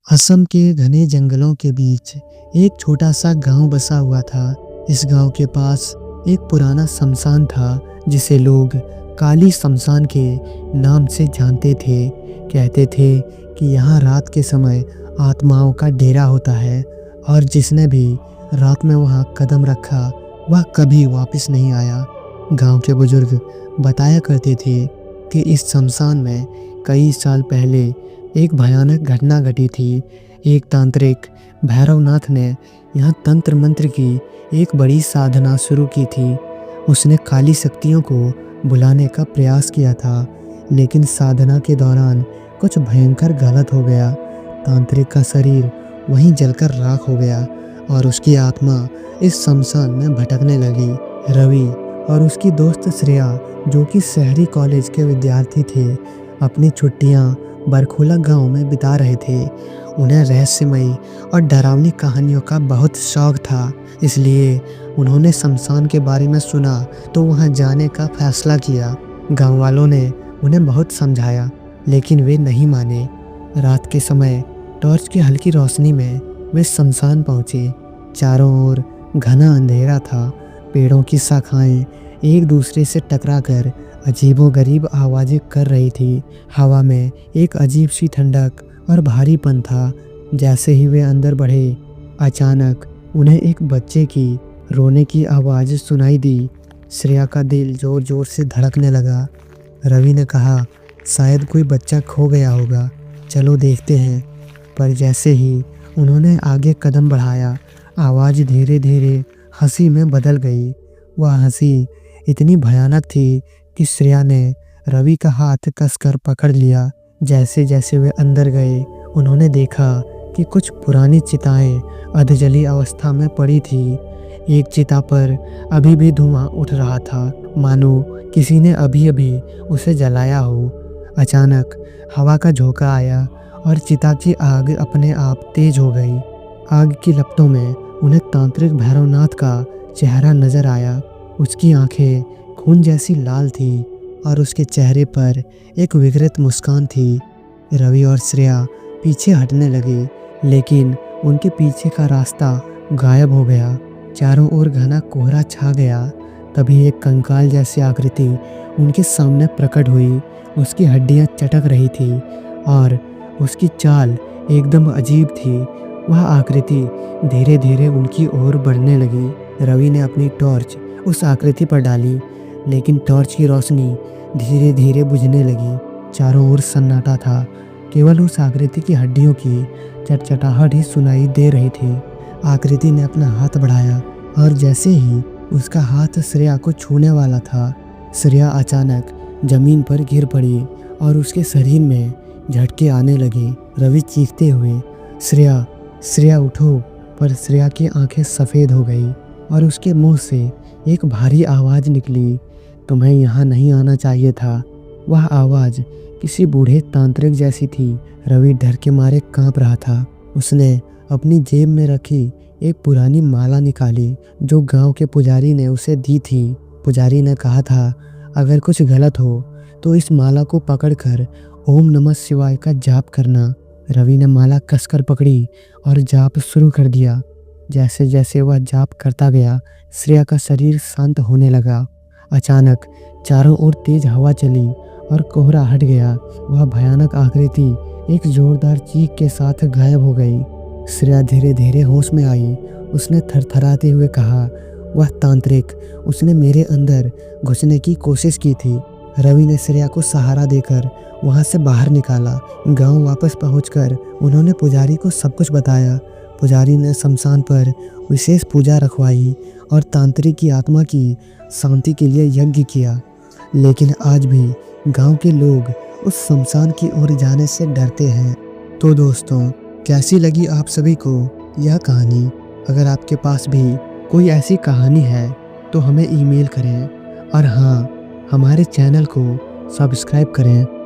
असम के घने जंगलों के बीच एक छोटा सा गांव बसा हुआ था। इस गांव के पास एक पुराना शमशान था जिसे लोग काली शमशान के नाम से जानते थे। कहते थे कि यहाँ रात के समय आत्माओं का डेरा होता है और जिसने भी रात में वहाँ कदम रखा वह कभी वापस नहीं आया। गांव के बुजुर्ग बताया करते थे कि इस शमशान में कई साल पहले एक भयानक घटना घटी थी। एक तांत्रिक भैरवनाथ ने यहाँ तंत्र मंत्र की एक बड़ी साधना शुरू की थी। उसने काली शक्तियों को बुलाने का प्रयास किया था, लेकिन साधना के दौरान कुछ भयंकर गलत हो गया। तांत्रिक का शरीर वहीं जलकर राख हो गया और उसकी आत्मा इस शमशान में भटकने लगी। रवि और उसकी दोस्त श्रेया, जो कि शहरी कॉलेज के विद्यार्थी थे, अपनी छुट्टियां बरखोला गांव में बिता रहे थे। उन्हें रहस्यमयी और डरावनी कहानियों का बहुत शौक था, इसलिए उन्होंने शमशान के बारे में सुना तो वहां जाने का फैसला किया। गांव वालों ने उन्हें बहुत समझाया, लेकिन वे नहीं माने। रात के समय टॉर्च की हल्की रोशनी में वे शमशान पहुंचे। चारों ओर घना अंधेरा था। पेड़ों की शाखाएं एक दूसरे से टकराकर अजीबोगरीब आवाज़ें कर रही थी। हवा में एक अजीब सी ठंडक और भारीपन था। जैसे ही वे अंदर बढ़े, अचानक उन्हें एक बच्चे की रोने की आवाज़ सुनाई दी। श्रेया का दिल जोर जोर से धड़कने लगा। रवि ने कहा, शायद कोई बच्चा खो गया होगा, चलो देखते हैं। पर जैसे ही उन्होंने आगे कदम बढ़ाया, आवाज़ धीरे धीरे हंसी में बदल गई। वह हंसी इतनी भयानक थी कि श्रेया ने रवि का हाथ कसकर पकड़ लिया। जैसे जैसे वे अंदर गए, उन्होंने देखा कि कुछ पुरानी चिताएं अधजली अवस्था में पड़ी थी। एक चिता पर अभी भी धुआं उठ रहा था, मानो किसी ने अभी अभी उसे जलाया हो। अचानक हवा का झोंका आया और चिता की आग अपने आप तेज हो गई। आग की लपटों में उन्हें तांत्रिक भैरवनाथ का चेहरा नजर आया। उसकी आंखें खून जैसी लाल थी और उसके चेहरे पर एक विकृत मुस्कान थी। रवि और श्रेया पीछे हटने लगे, लेकिन उनके पीछे का रास्ता गायब हो गया। चारों ओर घना कोहरा छा गया। तभी एक कंकाल जैसी आकृति उनके सामने प्रकट हुई। उसकी हड्डियां चटक रही थी और उसकी चाल एकदम अजीब थी। वह आकृति धीरे धीरे उनकी ओर बढ़ने लगी। रवि ने अपनी टॉर्च उस आकृति पर डाली, लेकिन टॉर्च की रोशनी धीरे धीरे बुझने लगी। चारों ओर सन्नाटा था। केवल उस आकृति की हड्डियों की चटचटाहट ही सुनाई दे रही थी। आकृति ने अपना हाथ बढ़ाया और जैसे ही उसका हाथ श्रेया को छूने वाला था, श्रेया अचानक जमीन पर गिर पड़ी और उसके शरीर में झटके आने लगे। रवि चीखते हुए, श्रेया श्रेया उठो, पर श्रेया की आंखें सफ़ेद हो गई और उसके मुंह से एक भारी आवाज़ निकली, तुम्हें यहाँ नहीं आना चाहिए था। वह आवाज़ किसी बूढ़े तांत्रिक जैसी थी। रवि डर के मारे कांप रहा था। उसने अपनी जेब में रखी एक पुरानी माला निकाली जो गांव के पुजारी ने उसे दी थी। पुजारी ने कहा था, अगर कुछ गलत हो तो इस माला को पकड़कर ओम नमः शिवाय का जाप करना। रवि ने माला कसकर पकड़ी और जाप शुरू कर दिया। जैसे जैसे वह जाप करता गया, श्रेया का शरीर शांत होने लगा। अचानक चारों ओर तेज हवा चली और कोहरा हट गया। वह भयानक आकृति एक जोरदार चीख के साथ गायब हो गई। श्रेया धीरे धीरे होश में आई। उसने थरथराते हुए कहा, वह तांत्रिक, उसने मेरे अंदर घुसने की कोशिश की थी। रवि ने श्रेया को सहारा देकर वहां से बाहर निकाला। गांव वापस पहुंचकर उन्होंने पुजारी को सब कुछ बताया। पुजारी ने शमशान पर विशेष पूजा रखवाई और तांत्रिक की आत्मा की शांति के लिए यज्ञ किया। लेकिन आज भी गांव के लोग उस शमशान की ओर जाने से डरते हैं। तो दोस्तों, कैसी लगी आप सभी को यह कहानी? अगर आपके पास भी कोई ऐसी कहानी है तो हमें ईमेल करें और हाँ, हमारे चैनल को सब्सक्राइब करें।